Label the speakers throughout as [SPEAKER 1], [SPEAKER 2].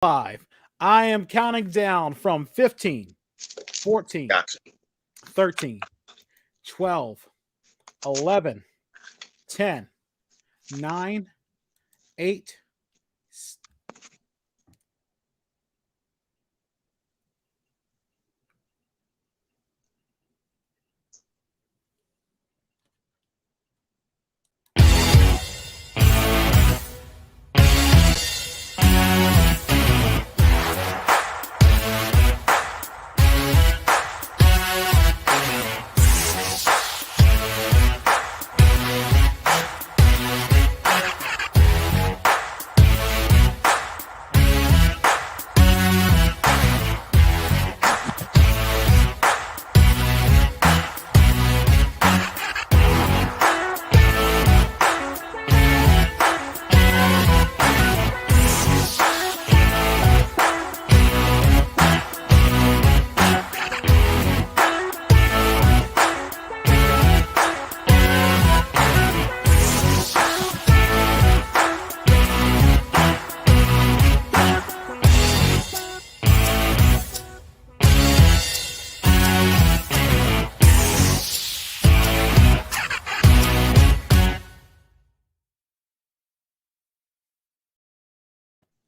[SPEAKER 1] 5. I am counting down from 15, 14,
[SPEAKER 2] Gotcha.
[SPEAKER 1] 13, 12, 11, 10, 9, 8.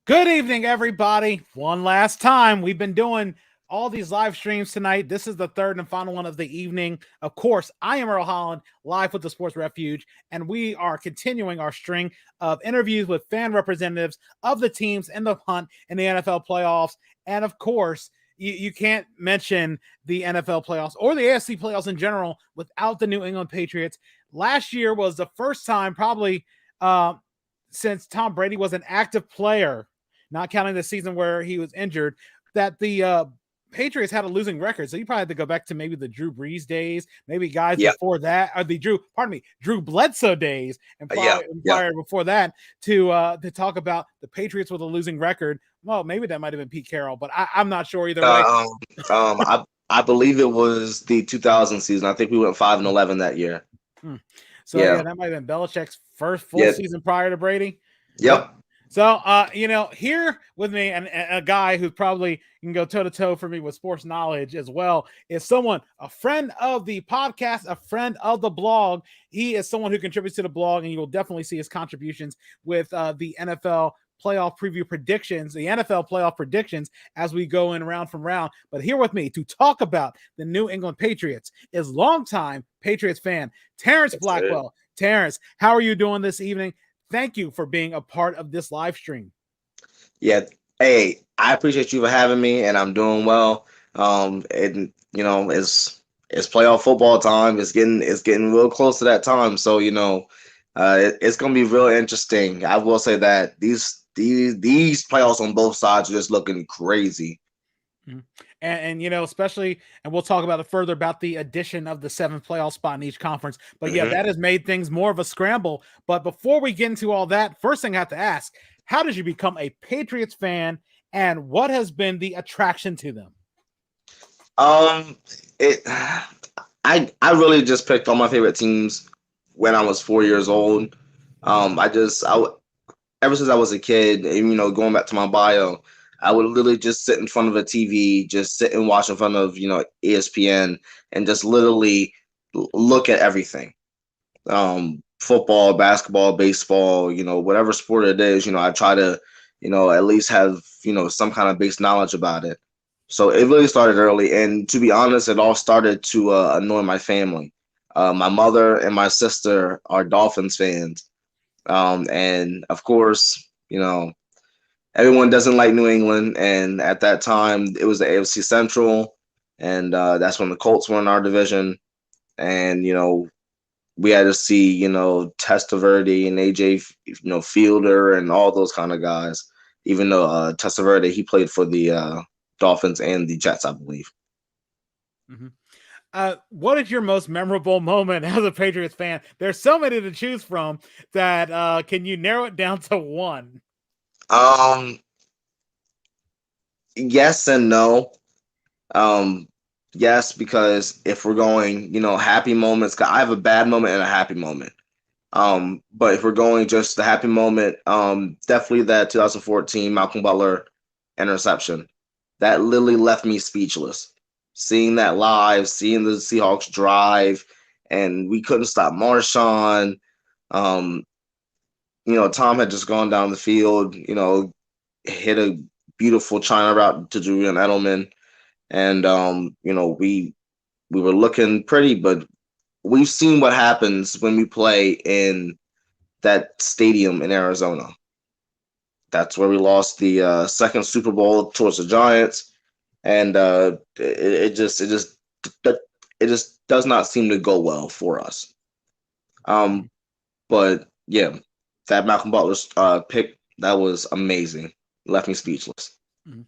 [SPEAKER 1] Good evening, everybody. One last time. We've been doing all these live streams tonight. This is the third and final one of the evening. Of course, I am Earl Holland, live with the Sports Refuge, and we are continuing our string of interviews with fan representatives of the teams in the hunt in the NFL playoffs. And of course, you can't mention the NFL playoffs or the AFC playoffs in general without the New England Patriots. Last year was the first time probably since Tom Brady was an active player, not counting the season where he was injured, that the Patriots had a losing record. So you probably have to go back to maybe the Drew Brees days, maybe guys before that, or the Drew Bledsoe days, and prior before that to talk about the Patriots with a losing record. Well, maybe that might have been Pete Carroll, but I'm not sure either way.
[SPEAKER 2] I believe it was the 2000 season. I think we went 5-11 that year.
[SPEAKER 1] So yeah, that might have been Belichick's first full season prior to Brady.
[SPEAKER 2] Yep.
[SPEAKER 1] So, here with me and a guy who probably can go toe-to-toe for me with sports knowledge as well is a friend of the podcast, a friend of the blog. He is someone who contributes to the blog, and you will definitely see his contributions with the NFL playoff preview predictions, the NFL playoff predictions as we go in round from round. But here with me to talk about the New England Patriots is longtime Patriots fan, Terrence Blackwell. Terrence, how are you doing this evening? Thank you for being a part of this live stream.
[SPEAKER 2] Yeah. Hey, I appreciate you for having me, and I'm doing well. It's playoff football time. It's getting real close to that time. So, it's going to be real interesting. I will say that these playoffs on both sides are just looking crazy.
[SPEAKER 1] Mm-hmm. And especially, and we'll talk about it further about the addition of the 7th playoff spot in each conference. But that has made things more of a scramble. But before we get into all that, first thing I have to ask, how did you become a Patriots fan, and what has been the attraction to them?
[SPEAKER 2] I really just picked all my favorite teams when I was 4 years old. Ever since I was a kid, going back to my bio, I would literally just sit in front of a TV, just sit and watch in front of, ESPN, and just literally look at everything. Football, basketball, baseball, whatever sport it is, I try to, at least have, some kind of base knowledge about it. So it really started early. And to be honest, it all started to annoy my family. My mother and my sister are Dolphins fans. And of course, everyone doesn't like New England, and at that time, it was the AFC Central, and that's when the Colts were in our division, and we had to see Testaverde and AJ Fielder and all those kind of guys. Even though Testaverde, he played for the Dolphins and the Jets, I believe.
[SPEAKER 1] Mm-hmm. What is your most memorable moment as a Patriots fan? There's so many to choose from that. Can you narrow it down to one?
[SPEAKER 2] Yes and no. Yes, because if we're going, happy moments, 'cause I have a bad moment and a happy moment. But if we're going just the happy moment, definitely that 2014 Malcolm Butler interception. That literally left me speechless. Seeing that live, seeing the Seahawks drive, and we couldn't stop Marshawn. Um, Tom had just gone down the field, hit a beautiful China route to Julian Edelman, and we were looking pretty, but we've seen what happens when we play in that stadium in Arizona. That's where we lost the second Super Bowl towards the Giants, and it just does not seem to go well for us. But yeah, that Malcolm Butler's pick, that was amazing. Left me speechless.
[SPEAKER 1] Mhm.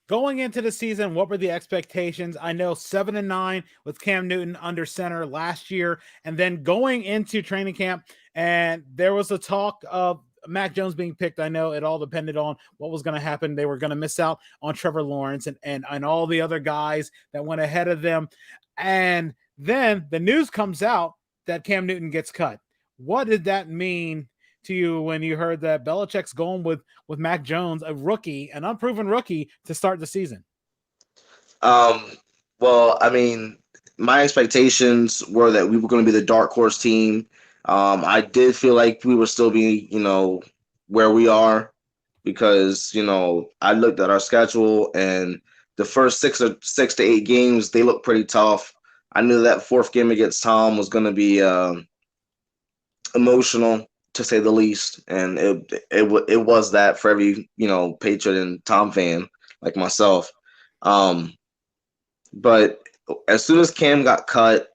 [SPEAKER 1] Going into the season, what were the expectations? I know 7-9 with Cam Newton under center last year, and then going into training camp, and there was a talk of Mac Jones being picked. I know it all depended on what was going to happen. They were going to miss out on Trevor Lawrence and all the other guys that went ahead of them. And then the news comes out that Cam Newton gets cut. What did that mean to you when you heard that Belichick's going with Mac Jones, a rookie, an unproven rookie, to start the season?
[SPEAKER 2] Well, I mean, my expectations were that we were going to be the dark horse team. I did feel like we were still being, where we are because, I looked at our schedule and the first 6 to 8 games, they looked pretty tough. I knew that fourth game against Tom was going to be emotional, to say the least, and it was that for every Patriot and Tom fan like myself. But as soon as Cam got cut,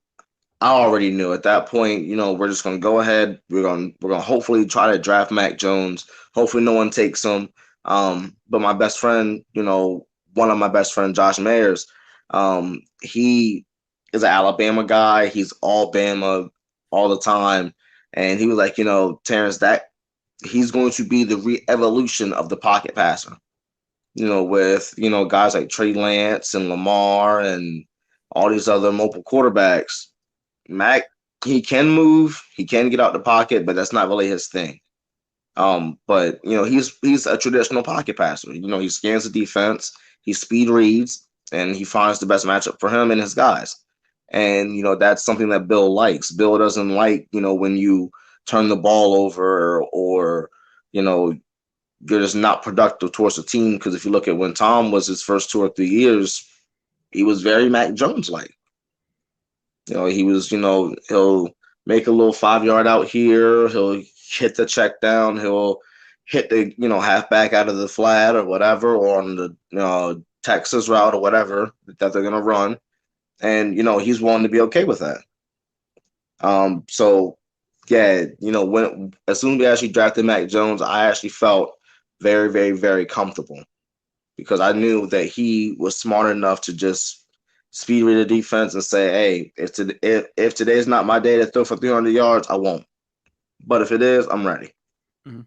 [SPEAKER 2] I already knew at that point, we're just gonna go ahead. We're gonna hopefully try to draft Mac Jones. Hopefully no one takes him. But my best friend, one of my best friends, Josh Mayers, he is an Alabama guy. He's all Bama all the time. And he was like, Terrence, that he's going to be the re-evolution of the pocket passer. With, guys like Trey Lance and Lamar and all these other mobile quarterbacks. Mac, he can move, he can get out the pocket, but that's not really his thing. But he's a traditional pocket passer. He scans the defense, he speed reads, and he finds the best matchup for him and his guys. And that's something that Bill likes. Bill doesn't like when you turn the ball over or you're just not productive towards the team. Because if you look at when Tom was his first 2 or 3 years, he was very Mac Jones like. He was, he'll make a little 5-yard out here. He'll hit the check down. He'll hit the, halfback out of the flat or whatever, or on the Texas route or whatever that they're going to run. And, he's willing to be okay with that. So, yeah, when as soon as we actually drafted Mac Jones, I actually felt very, very, very comfortable because I knew that he was smart enough to just speed read the defense and say, hey, if today's not my day to throw for 300 yards, I won't. But if it is, I'm ready.
[SPEAKER 1] Mm-hmm.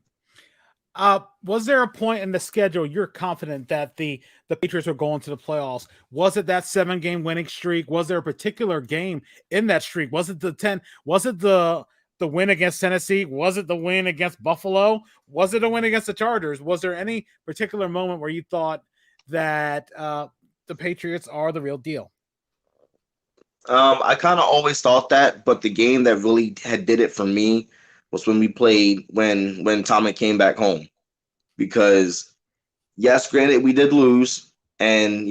[SPEAKER 1] Was there a point in the schedule you're confident that the Patriots were going to the playoffs? Was it that 7-game winning streak? Was there a particular game in that streak? Was it the 10? Was it the win against Tennessee? Was it the win against Buffalo? Was it a win against the Chargers? Was there any particular moment where you thought that the Patriots are the real deal?
[SPEAKER 2] I kind of always thought that, but the game that really did it for me was when we played when Tommy came back home. Because yes, granted, we did lose, and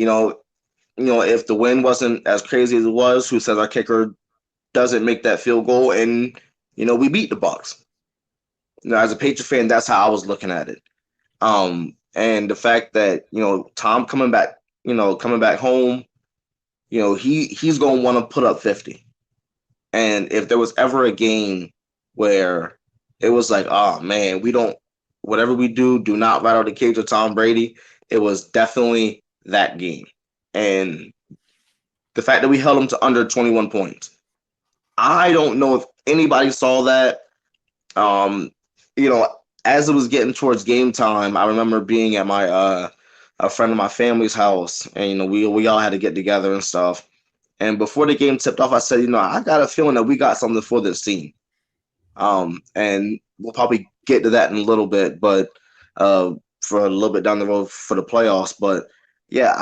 [SPEAKER 2] if the win wasn't as crazy as it was, who says our kicker doesn't make that field goal, and we beat the Bucs. As a Patriot fan, that's how I was looking at it. And the fact that Tom coming back home, he's going to want to put up 50. And if there was ever a game where it was like, oh man, whatever we do not rattle the cage with Tom Brady, it was definitely that game. And the fact that we held him to under 21 points. I don't know if anybody saw that. As it was getting towards game time, I remember being at my a friend of my family's house, and we all had to get together and stuff. And before the game tipped off, I said, I got a feeling that we got something for this team. And we'll probably get to that in a little bit, but for a little bit down the road for the playoffs. But yeah,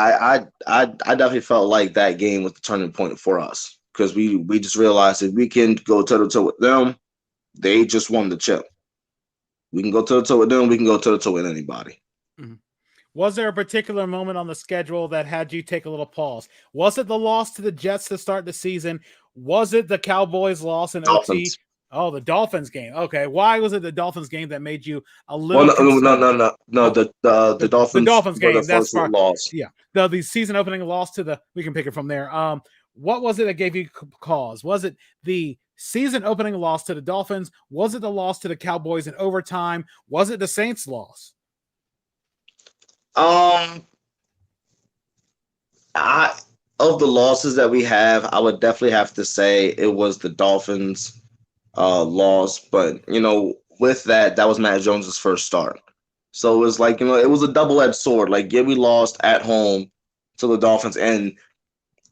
[SPEAKER 2] I definitely felt like that game was the turning point for us because we just realized if we can go toe to toe with them, they just won the chip. We can go toe to toe with them. We can go toe to toe with anybody.
[SPEAKER 1] Mhm. Was there a particular moment on the schedule that had you take a little pause? Was it the loss to the Jets to start the season? Was it the Cowboys' loss in OT?
[SPEAKER 2] Dolphins.
[SPEAKER 1] Oh, the Dolphins game. Okay, why was it the Dolphins game that made you a
[SPEAKER 2] Well,
[SPEAKER 1] little
[SPEAKER 2] no, no, no,
[SPEAKER 1] concerned?
[SPEAKER 2] no, no. No,
[SPEAKER 1] Oh,
[SPEAKER 2] the
[SPEAKER 1] the
[SPEAKER 2] Dolphins
[SPEAKER 1] Dolphins
[SPEAKER 2] were the
[SPEAKER 1] game. That's
[SPEAKER 2] first
[SPEAKER 1] far.
[SPEAKER 2] loss.
[SPEAKER 1] Yeah, the season opening loss to the. We can pick it from there. What was it that gave you cause? Was it the season opening loss to the Dolphins? Was it the loss to the Cowboys in overtime? Was it the Saints' loss?
[SPEAKER 2] Um, I of the losses that we have, I would definitely have to say it was the Dolphins loss. But with that, that was Matt Jones's first start. So it was like, it was a double-edged sword. Like, yeah, we lost at home to the Dolphins, and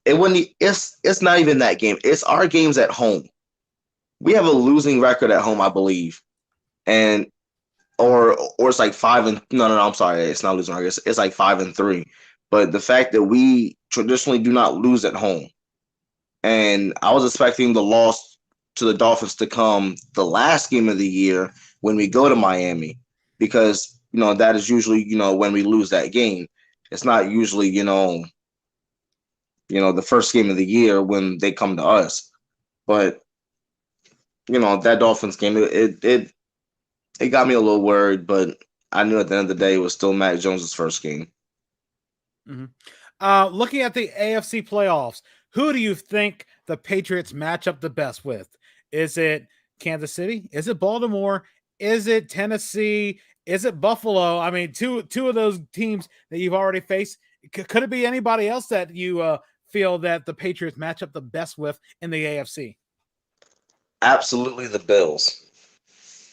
[SPEAKER 2] it wouldn't. It's not even that game. It's our games at home. We have a losing record at home, I believe, and or it's like 5 and no, I'm sorry, it's not losing record. It's like 5-3. But the fact that we traditionally do not lose at home, and I was expecting the loss to the Dolphins to come the last game of the year when we go to Miami, because that is usually when we lose that game. It's not usually the first game of the year when they come to us. But that Dolphins game, it got me a little worried, but I knew at the end of the day it was still Mac Jones's first game.
[SPEAKER 1] Mm-hmm. Looking at the AFC playoffs, who do you think the Patriots match up the best with? Is it Kansas City? Is it Baltimore? Is it Tennessee? Is it Buffalo? I mean, two of those teams that you've already faced. Could it be anybody else that you feel that the Patriots match up the best with in the AFC?
[SPEAKER 2] Absolutely, the Bills.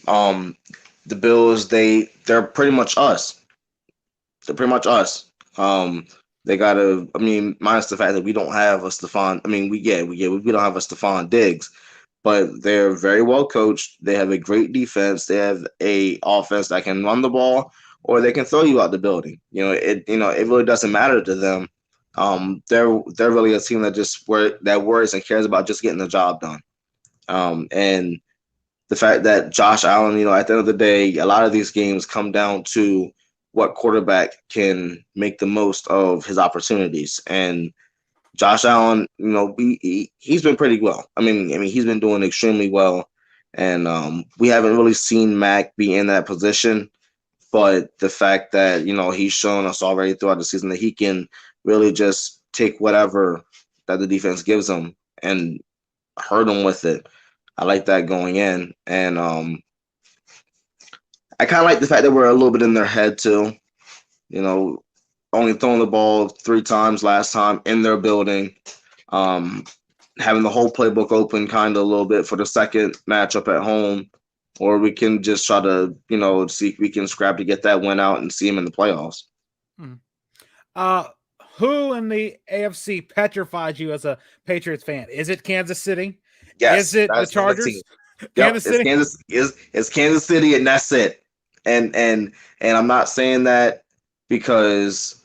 [SPEAKER 2] Um, the Bills, they're pretty much us. They're pretty much us. They gotta. I mean, minus the fact that we don't have a Stephon. I mean, we don't have a Stephon Diggs, but they're very well coached. They have a great defense. They have a offense that can run the ball or they can throw you out the building. It really doesn't matter to them. They're really a team that worries and cares about just getting the job done. And the fact that Josh Allen, at the end of the day, a lot of these games come down to what quarterback can make the most of his opportunities. And Josh Allen, he's been pretty well. I mean, he's been doing extremely well, and we haven't really seen Mac be in that position. But the fact that he's shown us already throughout the season that he can really just take whatever that the defense gives him and hurt them with it. I like that going in, and I kind of like the fact that we're a little bit in their head too. Only throwing the ball 3 times last time in their building, having the whole playbook open kind of a little bit for the second matchup at home, or we can just try to see if we can scrap to get that win out and see them in the playoffs.
[SPEAKER 1] Who in the AFC petrified you as a Patriots fan? Is it Kansas City?
[SPEAKER 2] Yes,
[SPEAKER 1] is it the Chargers?
[SPEAKER 2] Kansas City. It's Kansas City, and that's it. And I'm not saying that because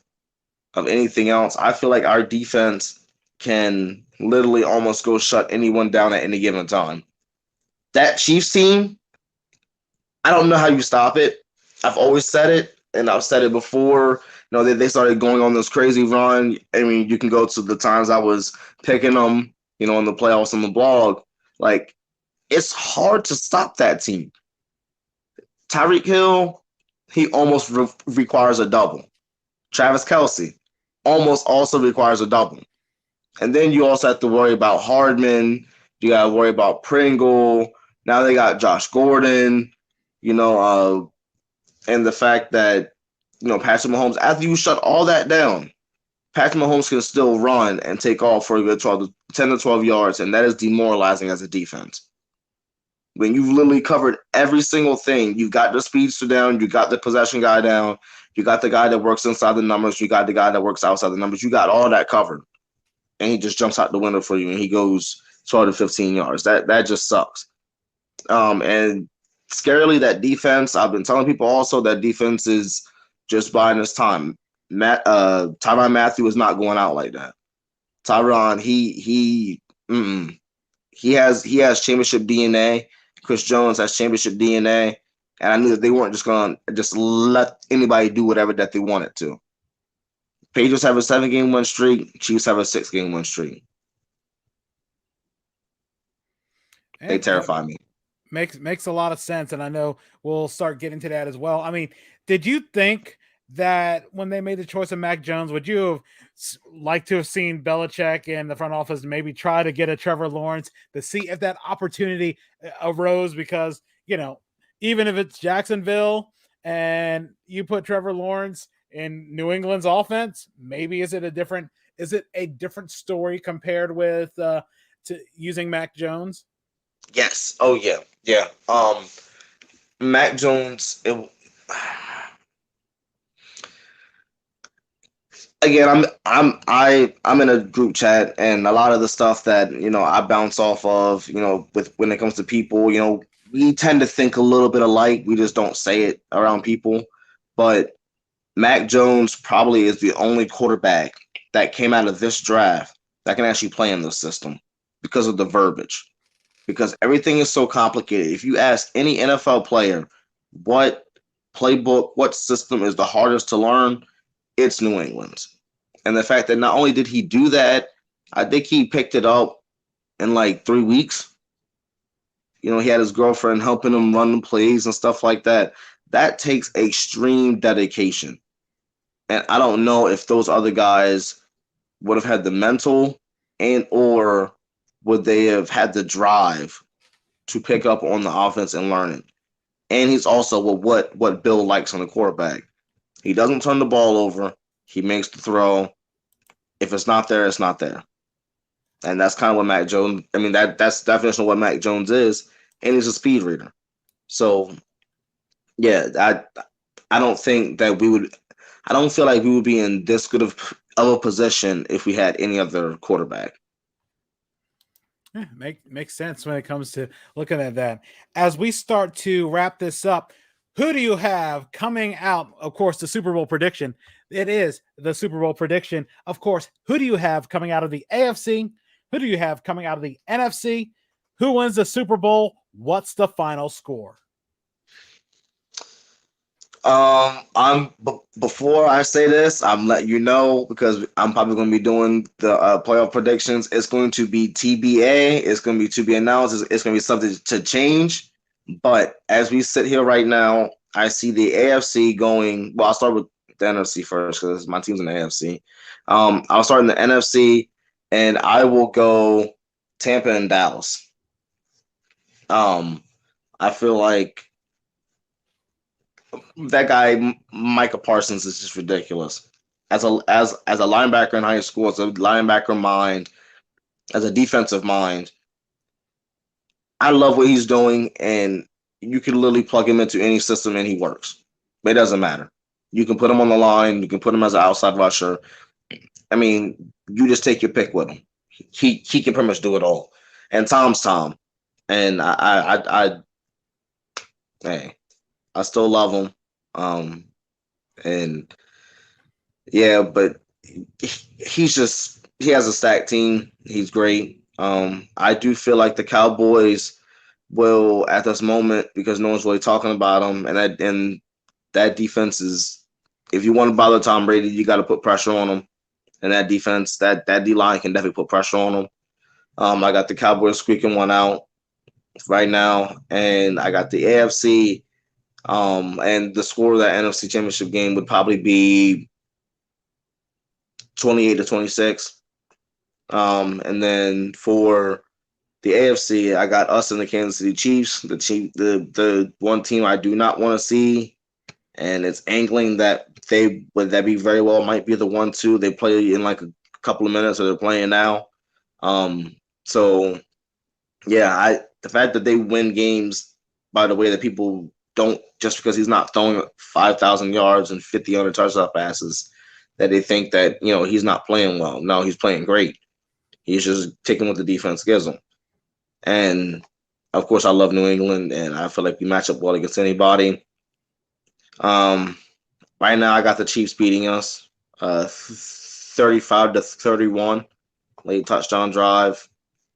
[SPEAKER 2] of anything else. I feel like our defense can literally almost go shut anyone down at any given time. That Chiefs team, I don't know how you stop it. I've always said it, and I've said it before. They started going on this crazy run. I mean, you can go to the times I was picking them, in the playoffs on the blog. Like, it's hard to stop that team. Tyreek Hill, he almost requires a double. Travis Kelce almost also requires a double. And then you also have to worry about Hardman. You got to worry about Pringle. Now they got Josh Gordon, and the fact that, Patrick Mahomes, after you shut all that down, Patrick Mahomes can still run and take off for a good 10 to 12 yards, and that is demoralizing as a defense. When you've literally covered every single thing, you've got the speedster down, you got the possession guy down, you got the guy that works inside the numbers, you got the guy that works outside the numbers, you got all that covered. And he just jumps out the window for you and he goes 12 to 15 yards. That just sucks. And scarily, that defense, I've been telling people also that defense is just buying his time. Tyrann Mathieu is not going out like that. Tyrann, he has championship DNA. Chris Jones has championship DNA, and I knew that they weren't just going to just let anybody do whatever that they wanted to. Patriots have a 7-game win streak. Chiefs have a 6-game win streak. They terrify me.
[SPEAKER 1] Makes a lot of sense, and I know we'll start getting to that as well. I mean, did you think that when they made the choice of Mac Jones, would you have liked to have seen Belichick and the front office maybe try to get a Trevor Lawrence to see if that opportunity arose? Because, even if it's Jacksonville and you put Trevor Lawrence in New England's offense, maybe is it a different story compared with to using Mac Jones?
[SPEAKER 2] Yes. Oh yeah. Yeah. Mac Jones. Again, I'm in a group chat, and a lot of the stuff that I bounce off of, when it comes to people, we tend to think a little bit alike. We just don't say it around people. But Mac Jones probably is the only quarterback that came out of this draft that can actually play in this system because of the verbiage. Because everything is so complicated. If you ask any NFL player what playbook, what system is the hardest to learn, it's New England's. And the fact that not only did he do that, I think he picked it up in like 3 weeks. He had his girlfriend helping him run the plays and stuff like that. That takes extreme dedication. And I don't know if those other guys would have had the mental or would they have had the drive to pick up on the offense and learn it. And he's also what Bill likes on the quarterback. He doesn't turn the ball over. He makes the throw. If it's not there, it's not there. And that's kind of what Mac Jones, that's the definition of what Mac Jones is. And he's a speed reader. So, yeah, I don't think that I don't feel like we would be in this good of a position if we had any other quarterback.
[SPEAKER 1] Yeah, makes sense when it comes to looking at that. As we start to wrap this up, who do you have coming out? Of course, the Super Bowl prediction. It is the Super Bowl prediction. Of course, who do you have coming out of the AFC? Who do you have coming out of the NFC? Who wins the Super Bowl? What's the final score?
[SPEAKER 2] Before I say this, I'm letting you know because I'm probably going to be doing the playoff predictions. It's going to be TBA. It's going to be to be announced. It's going to be something to change. But as we sit here right now, I see the AFC going. Well, I'll start with the NFC first because my team's in the AFC. I'll start in the NFC, and I will go Tampa and Dallas. I feel like that guy Micah Parsons is just ridiculous. As a linebacker in high school, as a linebacker mind, as a defensive mind, I love what he's doing, and you can literally plug him into any system and he works. But it doesn't matter. You can put him on the line. You can put him as an outside rusher. You just take your pick with him. He can pretty much do it all. And Tom's Tom. And I still love him. And yeah, but he has a stacked team. He's great. I do feel like the Cowboys will at this moment, because no one's really talking about them, and that defense is, if you want to bother Tom Brady, you got to put pressure on him. And that defense, that D-line can definitely put pressure on him. I got the Cowboys squeaking one out right now, and I got the AFC. And the score of that NFC Championship game would probably be 28-26. And then for the AFC, I got us and the Kansas City Chiefs. The one team I do not want to see, and it's angling that that be very well might be the 1-2. They play in like a couple of minutes, or they're playing now. So yeah, the fact that they win games by the way that people don't, just because he's not throwing 5,000 yards and 50 on touchdown passes, that they think that he's not playing well. No, he's playing great. He's just taking what the defense gives him. And of course, I love New England, and I feel like we match up well against anybody. Right now, I got the Chiefs beating us, 35-31, late touchdown drive.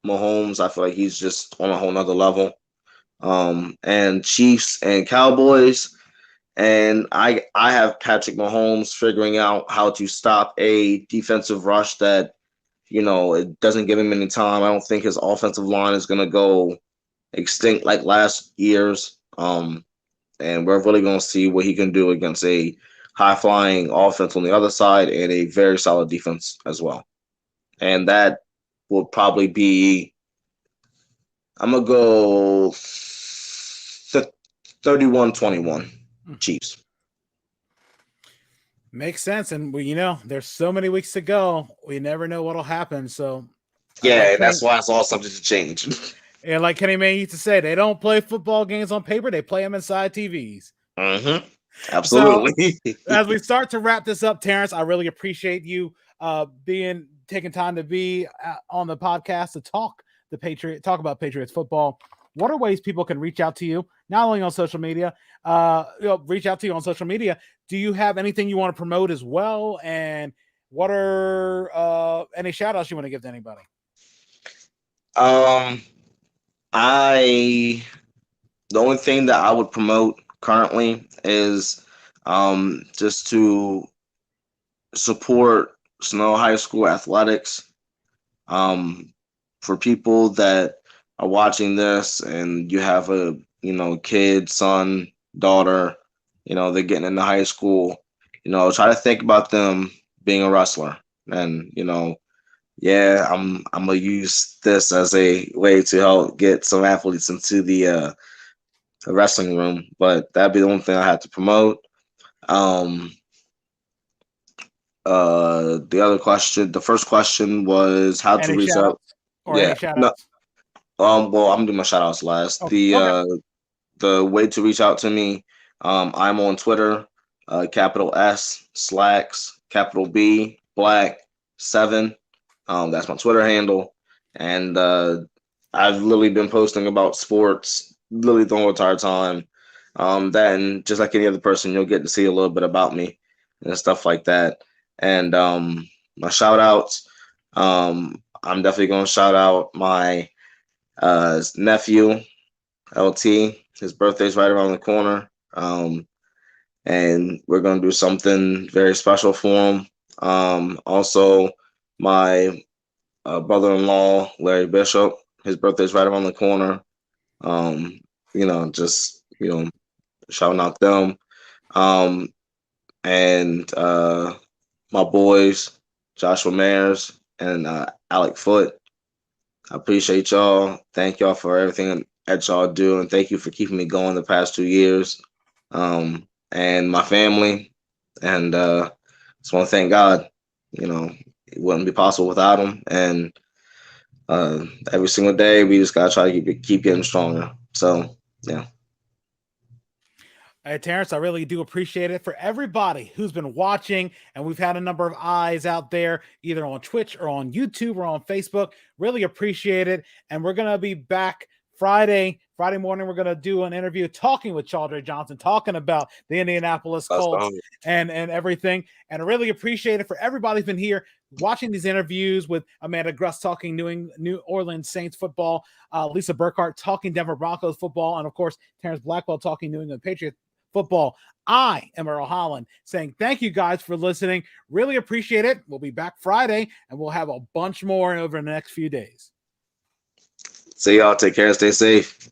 [SPEAKER 2] Mahomes, I feel like he's just on a whole nother level. And Chiefs and Cowboys, and I have Patrick Mahomes figuring out how to stop a defensive rush that, it doesn't give him any time. I don't think his offensive line is going to go extinct like last year's. And we're really going to see what he can do against a high-flying offense on the other side and a very solid defense as well. And that will probably be, I'm going to go 31-21 Chiefs.
[SPEAKER 1] Makes sense. And there's so many weeks to go. We never know what'll happen. So
[SPEAKER 2] yeah, that's why it's all subject to change.
[SPEAKER 1] And like Kenny Mayne used to say, they don't play football games on paper, they play them inside TVs.
[SPEAKER 2] Mm-hmm. Absolutely.
[SPEAKER 1] So, as we start to wrap this up, Terrence, I really appreciate you taking time to be on the podcast to talk about Patriots football. What are ways people can reach out to you, not only on social media, reach out to you on social media? Do you have anything you want to promote as well? And what are any shout outs you want to give to anybody?
[SPEAKER 2] The only thing that I would promote currently is just to support Snow High School athletics. For people that are watching this and you have a kid, son, daughter, they're getting into high school, try to think about them being a wrestler. And yeah, I'm gonna use this as a way to help get some athletes into the wrestling room, but that'd be the only thing I had to promote. The first question was how to reach out.
[SPEAKER 1] Yeah, no.
[SPEAKER 2] Well, I'm gonna do my shout outs last. Okay. The way to reach out to me, I'm on Twitter, capital S Slacks, capital B Black 7. That's my Twitter handle, and I've literally been posting about sports literally the whole entire time. Then just like any other person, you'll get to see a little bit about me and stuff like that. And my shout outs, I'm definitely going to shout out my nephew, LT. His birthday's right around the corner. And we're going to do something very special for him. Also, my brother-in-law, Larry Bishop, his birthday's right around the corner. Shouting out them. And my boys, Joshua Mayers and Alec Foote. I appreciate y'all. Thank y'all for everything that y'all do, and thank you for keeping me going the past 2 years. And my family, and just want to thank God. It wouldn't be possible without him. And every single day, we just gotta try to keep getting stronger. So, yeah.
[SPEAKER 1] Hey, Terrence, I really do appreciate it. For everybody who's been watching, and we've had a number of eyes out there, either on Twitch or on YouTube or on Facebook, really appreciate it. And we're going to be back Friday morning. We're going to do an interview talking with Chaldre Johnson, talking about the Indianapolis Colts and everything. And I really appreciate it for everybody who's been here watching these interviews with Amanda Gruss talking New Orleans Saints football, Lisa Burkhart talking Denver Broncos football, and of course, Terrence Blackwell talking New England Patriots football. I am Earl Holland saying thank you guys for listening. Really appreciate it. We'll be back Friday, and we'll have a bunch more over the next few days.
[SPEAKER 2] See y'all. Take care. Stay safe.